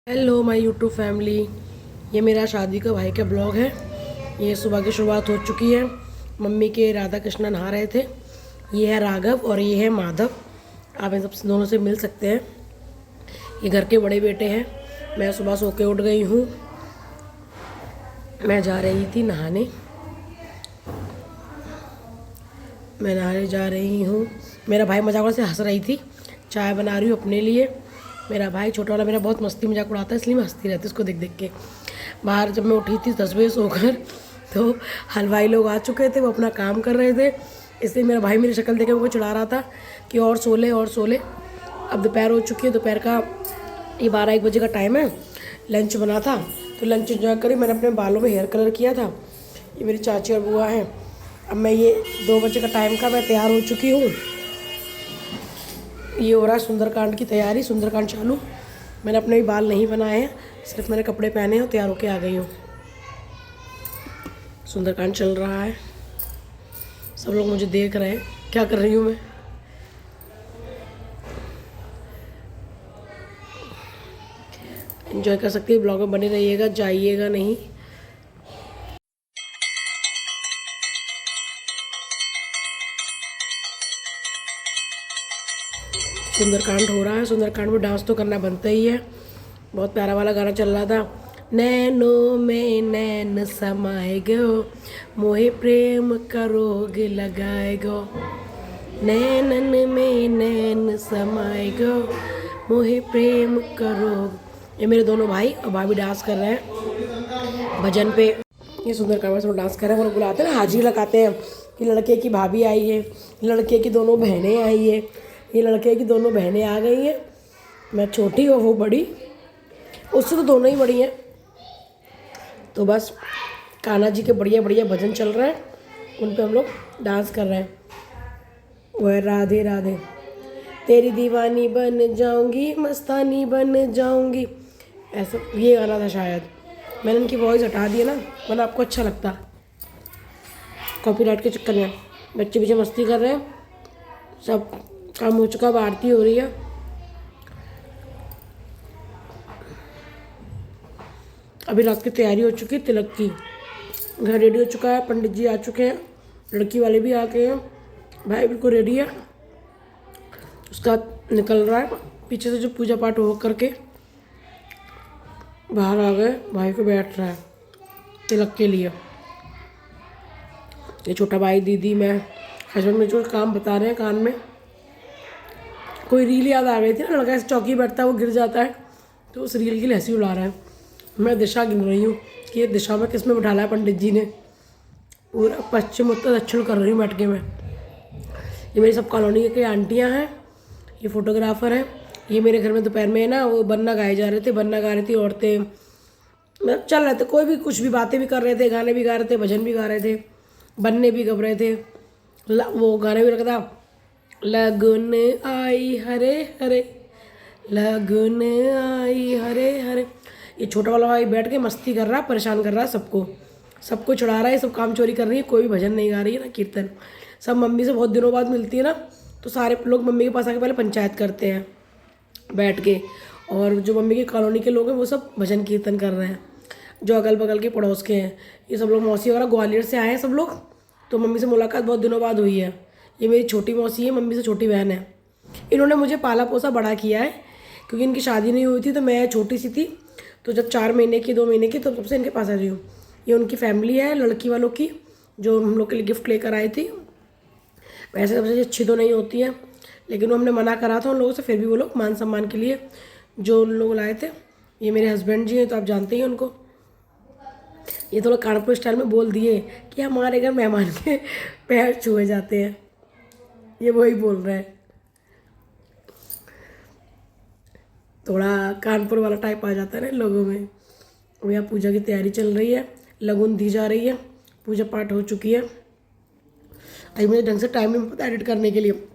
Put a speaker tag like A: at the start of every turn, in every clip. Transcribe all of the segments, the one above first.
A: Hello my YouTube family. ये मेरा शादी का भाई का ब्लॉग है। ये सुबह की शुरुआत हो चुकी है। मम्मी के राधा कृष्णा नहा रहे थे। ये है राघव और ये है माधव। आप इन सब दोनों से मिल सकते हैं। ये घर के बड़े बेटे हैं। मैं सुबह सो के उठ गई हूँ। मैं जा रही थी नहाने। मैं नहाने जा रही हूँ। मेरा भाई मजाक से हंस रही थी। चाय बना रही हूँ अपने लिए। मेरा भाई छोटा वाला मेरा बहुत मस्ती मजाक उड़ाता है, इसलिए मैं हंसती रहती उसको देख देख के। बाहर जब मैं उठी थी 10 बजे सोकर, तो हलवाई लोग आ चुके थे, वो अपना काम कर रहे थे। इसलिए मेरा भाई मेरी शक्ल देख के मुझको चिढ़ा रहा था कि और सो ले और सो ले। अब दोपहर हो चुकी है। दोपहर का ये 12-1 बजे का टाइम है। लंच बना था तो लंच इन्जॉय करी। मैंने अपने बालों में हेयर कलर किया था। ये मेरी चाची और बुआ हैं। अब मैं ये 2 बजे का टाइम का मैं तैयार हो चुकी हूँ। ये हो रहा है सुंदरकांड की तैयारी। सुंदरकांड चालू। मैंने अपने भी बाल नहीं बनाए हैं, सिर्फ मैंने कपड़े पहने हैं और तैयार होके आ गई हूँ। सुंदरकांड चल रहा है। सब लोग मुझे देख रहे हैं क्या कर रही हूँ मैं। एंजॉय कर सकती है। ब्लॉग में बने रहिएगा, जाइएगा नहीं। सुंदरकांड हो रहा है। सुंदरकांड में डांस तो करना बनता ही है। बहुत प्यारा वाला गाना चल रहा था। नैनो में नैन समाए गो, मोहे प्रेम का रोग लगाए गो। नैनन में नैन समाए गो, मोहे प्रेम का रोग। ये मेरे दोनों भाई और भाभी डांस कर रहे हैं भजन पे। ये सुंदरकांड में सब डांस कर रहे हैं। वो बुलाते हैं ना, हाजिरी लगाते हैं कि लड़के की भाभी आई है, लड़के की दोनों बहनें आई है। ये लड़के की दोनों बहनें आ गई हैं। मैं छोटी और वो बड़ी। उससे तो दोनों ही बड़ी हैं। तो बस कान्हा जी के बढ़िया बढ़िया भजन चल रहे हैं, उन पे हम लोग डांस कर रहे हैं। वो है राधे राधे, तेरी दीवानी बन जाऊंगी, मस्तानी बन जाऊंगी। ऐसा ये गाना था शायद। मैंने उनकी वॉइस हटा दी है ना, वरना आपको अच्छा लगता। कॉपीराइट के चक्कर में बच्चे पीछे मस्ती कर रहे हैं। सब काम हो चुका, अब आरती हो रही है। अभी रात की तैयारी हो चुकी है तिलक की। घर रेडी हो चुका है, पंडित जी आ चुके हैं, लड़की वाले भी आ गए हैं, भाई बिल्कुल रेडी है। उसका निकल रहा है पीछे से जो पूजा पाठ हो करके बाहर आ गए। भाई को बैठ रहा है तिलक के लिए। ये छोटा भाई, दीदी, मैं, हस्बैंड में जो काम बता रहे हैं कान में। कोई रील याद आ गई थी ना, लड़का ऐसे चौकी बैठता है वो गिर जाता है, तो उस रील की लिए हंसी उड़ा रहा है। मैं दिशा गिन रही हूँ कि ये दिशा में किस में बिठाला है पंडित जी ने। पूरा पश्चिम उत्तर दक्षिण कर रही हूँ बैठ के मैं। ये मेरी सब कॉलोनी के आंटियाँ हैं। ये फोटोग्राफर है। ये मेरे घर में दोपहर में है ना, वो बन्ना गाए जा रहे थे, बन्ना गा रही थी औरतें। मतलब चल रहे थे, कोई भी कुछ भी बातें भी कर रहे थे, गाने भी गा रहे थे, भजन भी गा रहे थे, बन्ने भी गब रहे थे। वो गाने भी रखा था, लगन आई हरे हरे, लगन आई हरे हरे। ये छोटा वाला भाई बैठ के मस्ती कर रहा है, परेशान कर रहा है सबको, सबको चढ़ा रहा है। सब काम चोरी कर रही है, कोई भी भजन नहीं गा रही है ना कीर्तन। सब मम्मी से बहुत दिनों बाद मिलती है ना, तो सारे लोग मम्मी के पास आके पहले पंचायत करते हैं बैठ के। और जो मम्मी की कॉलोनी के लोग हैं वो सब भजन कीर्तन कर रहे हैं। जो अगल बगल के पड़ोस के हैं, ये सब लोग, मौसी वगैरह ग्वालियर से आए हैं सब लोग। तो मम्मी से मुलाकात बहुत दिनों बाद हुई है। ये मेरी छोटी मौसी है, मम्मी से छोटी बहन है। इन्होंने मुझे पाला पोसा बड़ा किया है, क्योंकि इनकी शादी नहीं हुई थी तो मैं छोटी सी थी। तो जब 4 महीने की 2 महीने की, तो तब से इनके पास आ रही हूँ। ये उनकी फैमिली है लड़की वालों की, जो हम लोग के लिए गिफ्ट लेकर आई थी। वैसे सबसे अच्छी तो नहीं होती है, लेकिन वो हमने मना करा था उन लोगों से, फिर भी वो लोग मान सम्मान के लिए जो उन लोग लाए थे। ये मेरे हस्बैंड जी हैं, तो आप जानते ही हैं उनको। ये थोड़ा कानपुर स्टाइल में बोल दिए कि हमारे घर मेहमान के पैर छुए जाते हैं। ये वही बोल रहे हैं, थोड़ा कानपुर वाला टाइप आ जाता है ना इन लोगों में। और यहाँ पूजा की तैयारी चल रही है, लगन दी जा रही है, पूजा पाठ हो चुकी है। अभी मुझे ढंग से टाइम नहीं पता एडिट करने के लिए।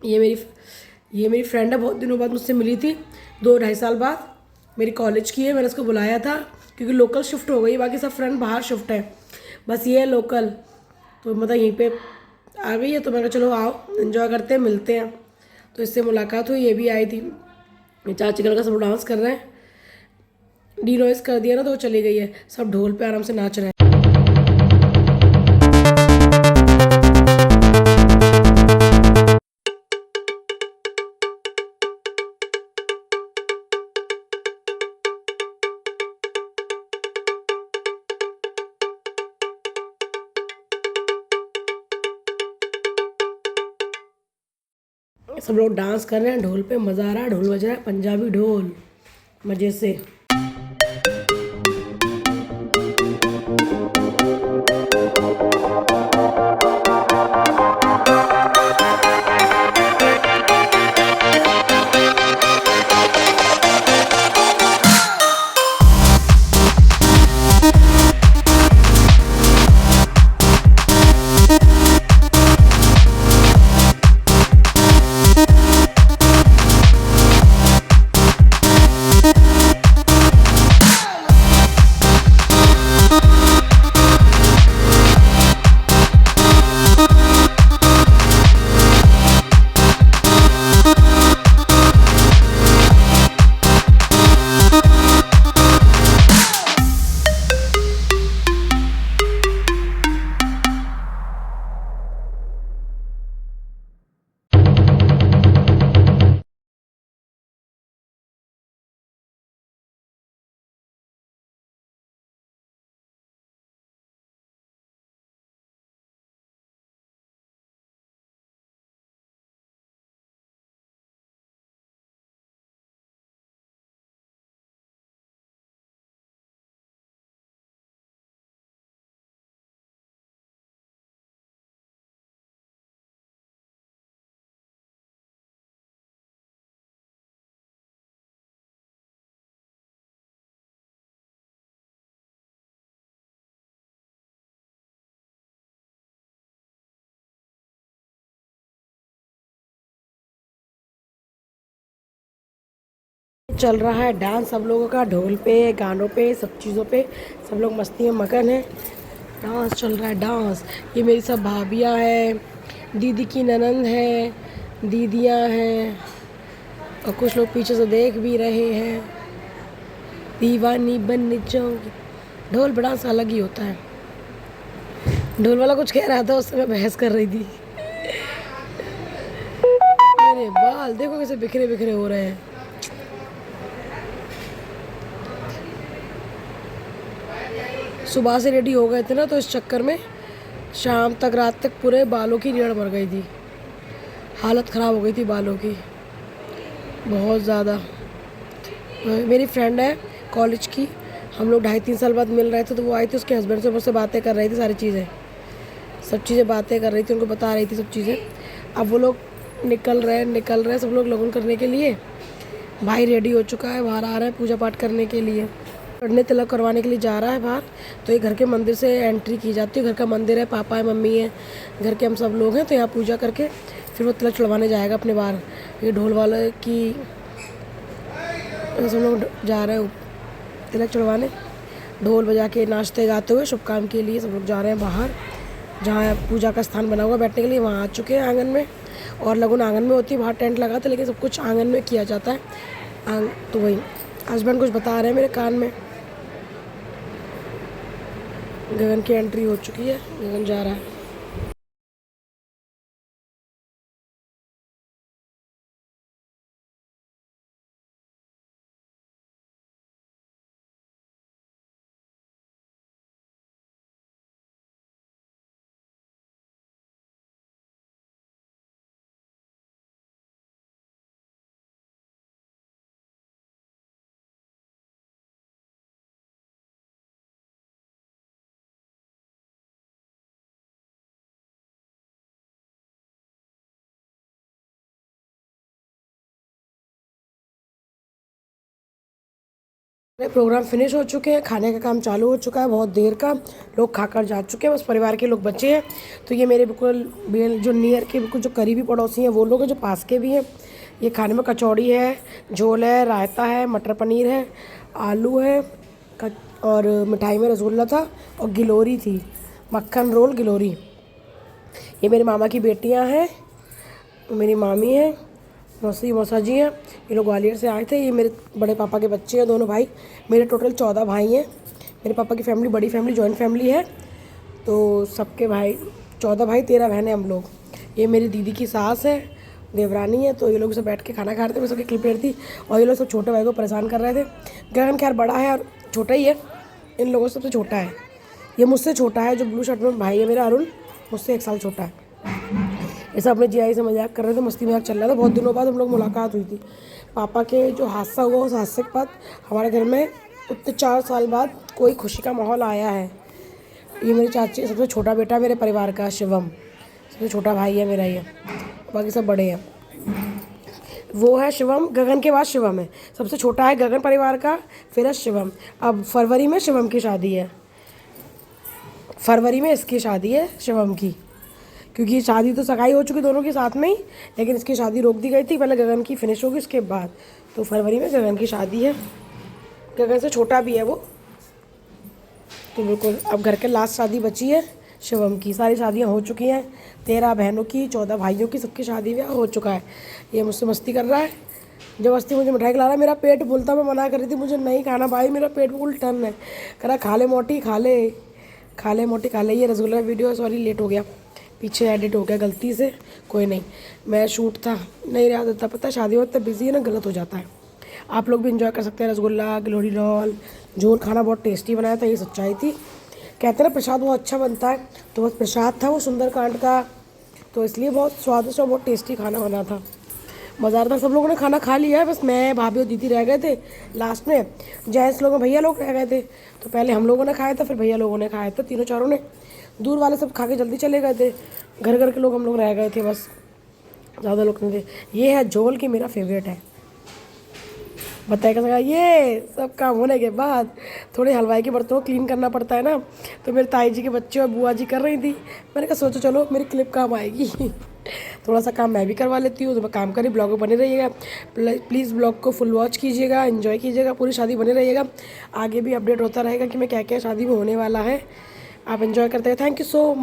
A: ये मेरी फ्रेंड है, बहुत दिनों बाद मुझसे मिली थी, 2-2.5 साल बाद। मेरी कॉलेज की है। मैंने उसको बुलाया था क्योंकि लोकल शिफ्ट हो गई, बाकी सब फ्रेंड बाहर शिफ्ट है, बस ये है लोकल। तो मतलब यहीं पे आ गई है, तो मैंने कहा चलो आओ एंजॉय करते हैं, मिलते हैं। तो इससे मुलाकात हुई। ये भी आई थी। चाची घर का सब डांस कर रहे हैं। डिनॉइस कर दिया ना तो वो चली गई है, सब ढोल पे आराम से नाच रहे हैं। सब लोग डांस कर रहे हैं ढोल पे, मज़ा आ रहा है, ढोल बज रहा है, पंजाबी ढोल मज़े से। चल रहा है डांस सब लोगों का, ढोल पे, गानों पे, सब चीज़ों पे सब लोग मस्ती में मगन है। डांस चल रहा है डांस। ये मेरी सब भाभियाँ हैं, दीदी की ननंद है, दीदियाँ हैं और कुछ लोग पीछे से देख भी रहे हैं। दीवानी बन जाऊंगी। ढोल बड़ा सा अलग ही होता है। ढोल वाला कुछ कह रहा था, उससे मैं बहस कर रही थी। मेरे बाल देखो कैसे बिखरे बिखरे हो रहे हैं। सुबह से रेडी हो गए थे ना, तो इस चक्कर में शाम तक, रात तक पूरे बालों की रीढ़ मर गई थी। हालत ख़राब हो गई थी बालों की बहुत ज़्यादा। मेरी फ्रेंड है कॉलेज की, हम लोग 2.5-3 साल बाद मिल रहे थे, तो वो आई थी, उसके हस्बैंड से मुझसे बातें कर रही थी, सारी चीज़ें, सब चीज़ें बातें कर रही थी, उनको बता रही थी सब चीज़ें। अब वो लोग निकल रहे हैं सब लोग लगन करने के लिए। भाई रेडी हो चुका है, बाहर आ रहा है पूजा पाठ करने के लिए, पढ़ने तिलक करवाने के लिए जा रहा है बाहर। तो ये घर के मंदिर से एंट्री की जाती है, घर का मंदिर है, पापा है, मम्मी है, घर के हम सब लोग हैं। तो यहाँ पूजा करके फिर वो तिलक चढ़वाने जाएगा अपने बाहर। ये ढोल वाले की सब लोग जा रहे हैं तिलक चढ़वाने, ढोल बजा के नाचते गाते हुए शुभ काम के लिए सब लोग जा रहे हैं बाहर, जहाँ पूजा का स्थान बना हुआ बैठने के लिए, वहाँ आ चुके हैं आंगन में। और लगन आंगन में होती है, बाहर टेंट लगा था, लेकिन सब कुछ आंगन में किया जाता है। तो वही हस्बैंड कुछ बता रहे हैं मेरे कान में। गगन की एंट्री हो चुकी है, गगन जा रहा है। प्रोग्राम फिनिश हो चुके हैं, खाने का काम चालू हो चुका है, बहुत देर का लोग खाकर जा चुके हैं, बस परिवार के लोग बचे हैं। तो ये मेरे बिल्कुल जो नियर के बिल्कुल जो करीबी पड़ोसी हैं वो लोग हैं, जो पास के भी हैं। ये खाने में कचौड़ी है, झोल है, रायता है, मटर पनीर है, आलू है, और मिठाई में रसगुल्ला था और गिलोरी थी, मक्खन रोल गिलोरी। ये मेरे मामा की बेटियाँ हैं, मेरी मामी है, मौसी मौसा जी हैं, ये लोग ग्वालियर से आए थे। ये मेरे बड़े पापा के बच्चे हैं, दोनों भाई। मेरे टोटल 14 भाई हैं। मेरे पापा की फैमिली बड़ी फैमिली, जॉइंट फैमिली है। तो सबके भाई 14 भाई 13 बहनें हम लोग। ये मेरी दीदी की सास है, देवरानी है। तो ये लोग सब बैठ के खाना खा रहे थे, मैं सबकी क्लिप ले रही थी। और ये लोग सब छोटे भाई को परेशान कर रहे थे। गगन खैर बड़ा है और छोटा ही है, इन लोगों से सबसे छोटा है। ये मुझसे छोटा है, जो ब्लू शर्ट में भाई है मेरा अरुण, मुझसे 1 साल छोटा है। ये सब अपने जीआई से मजाक कर रहे थे, मस्ती मजाक चल रहा था। बहुत दिनों बाद हम लोग मुलाकात हुई थी। पापा के जो हादसा हुआ, उस हादसे के बाद हमारे घर में उतने 4 साल बाद कोई खुशी का माहौल आया है। ये मेरी चाची सबसे छोटा बेटा मेरे परिवार का, शिवम सबसे छोटा भाई है मेरा ये, बाकी सब बड़े हैं। वो है शिवम, गगन के बाद शिवम है। सबसे छोटा है गगन परिवार का, फिर है शिवम। अब फरवरी में शिवम की शादी है, फरवरी में इसकी शादी है शिवम की। क्योंकि शादी तो सगाई हो चुकी दोनों के साथ में ही, लेकिन इसकी शादी रोक दी गई थी, पहले गगन की फिनिश होगी उसके बाद। तो फरवरी में गगन की शादी है। गगन से छोटा भी है वो। तो बिल्कुल अब घर के लास्ट शादी बची है शिवम की। सारी शादियां हो चुकी हैं, 13 बहनों की, 14 भाइयों की, सबकी शादी ब्याह हो चुका है। ये मुझसे मस्ती कर रहा है, जबरदस्ती मुझे मिठाई खिला रहा है। मेरा पेट बोलता, मैं मना कर रही थी मुझे नहीं खाना भाई, मेरा पेट बिल्कुल टन है। कह रहा खा ले मोटी, खा ले खा ले मोटी खा ले। ये रसगुल्ला वीडियो सॉरी लेट हो गया, पीछे एडिट हो गया गलती से, कोई नहीं। मैं शूट था, नहीं रहा था, पता शादी में इतना बिजी है ना, गलत हो जाता है। आप लोग भी इंजॉय कर सकते हैं। रसगुल्ला, गिलोरी रोल, झोल खाना बहुत टेस्टी बनाया था, ये सच्चाई थी। कहते हैं ना प्रसाद बहुत अच्छा बनता है, तो बस प्रसाद था वो सुंदरकांड का, तो इसलिए बहुत स्वादिष्ट और बहुत टेस्टी खाना बना था, मज़ा आ रहा था। सब लोगों ने खाना खा लिया है, बस मैं, भाभी और दीदी रह गए थे लास्ट में। जेंट्स लोग भैया लोग रह गए थे, तो पहले हम लोगों ने खाया था, फिर भैया लोगों ने खाया था, तीनों चारों ने। दूर वाले सब खा के जल्दी चले गए थे, घर घर के लोग हम लोग रह गए थे, बस ज़्यादा लोग नहीं थे। ये है झोल की मेरा फेवरेट है। बताया कैसा, ये सब काम होने के बाद थोड़े हलवाई के बर्तनों को क्लीन करना पड़ता है ना, तो मेरे ताई जी के बच्चे और बुआ जी कर रही थी। मैंने कहा सोचो चलो मेरी क्लिप काम आएगी थोड़ा सा काम मैं भी करवा लेती हूँ। तो मैं काम करी, ब्लॉग में बने रहिएगा प्लीज़। ब्लॉग को फुल वॉच कीजिएगा, एंजॉय कीजिएगा, पूरी शादी बने रहिएगा। आगे भी अपडेट होता रहेगा कि मैं क्या क्या शादी में होने वाला है। आप एंजॉय करते हैं। Thank you so much.